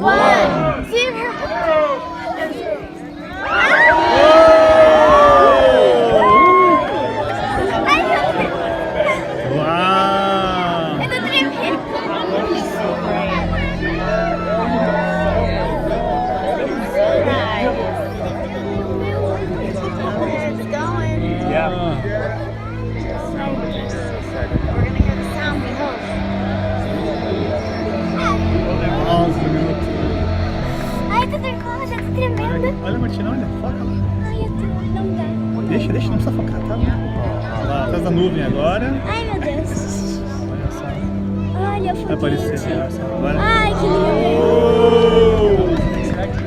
1, 0. Uau! Eu tô tremendo. It's going. Yeah. We're gonna hear the sound, we hope. 11 minutos. Ai, tô nervosa, já tô tremendo. Olha, Martina, olha, foca lá. Ai, eu tô... Não dá. Deixa, não precisa focar, tá? Ó, lá atrás da nuvem agora. Ai, meu Deus. Olha só. Olha, o Vai aparecer foguete. agora. Ai, que lindo.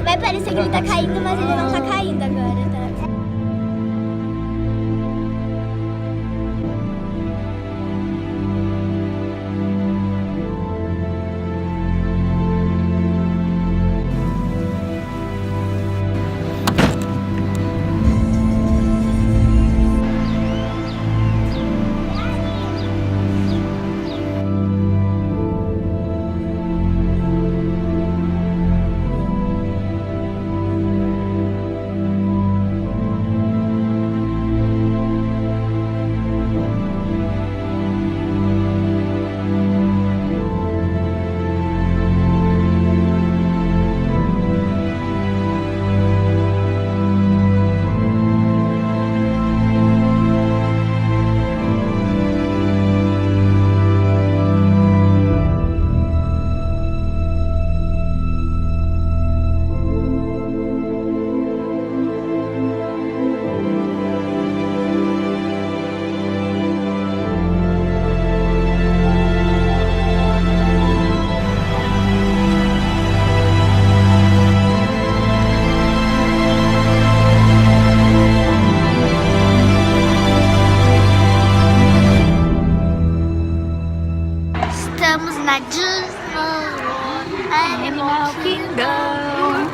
Vai parecer que ele tá caindo, mas ele não tá caindo agora, tá? Estamos na Titusville Animal Kingdom.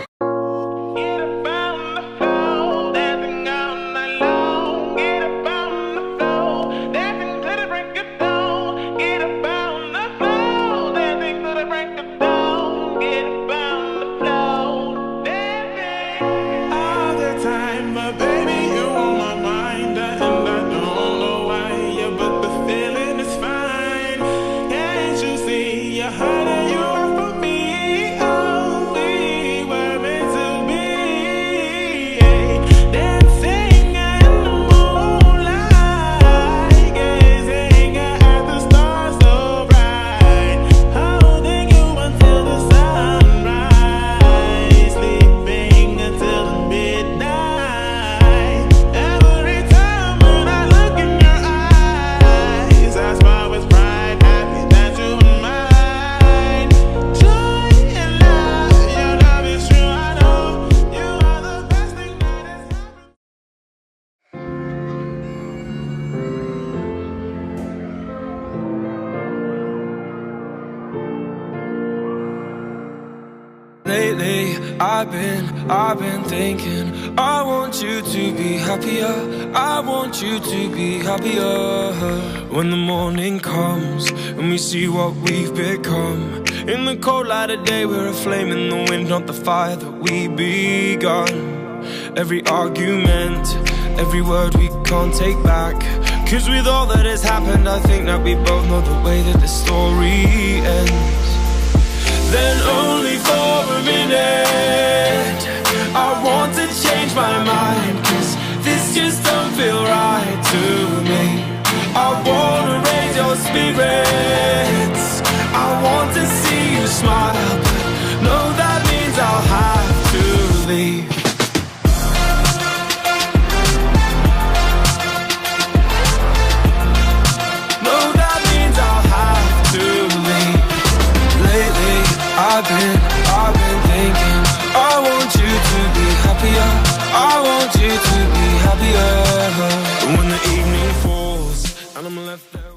Lately, I've been thinking, I want you to be happier, I want you to be happier. When the morning comes and we see what we've become, in the cold light of day we're a flame in the wind, not the fire that we begun. Every argument, every word we can't take back, 'cause with all that has happened I think that we both know the way that the story ends. Then only for a minute I want to change my mind, 'cause this just don't feel right to me. I wanna raise your spirits, I want to see you smile, but no, that means I'll have to leave. No, that means I'll have to leave. Lately, I've been thinking, I want you to be happier, I want you to be happier. When the evening falls and I'm left there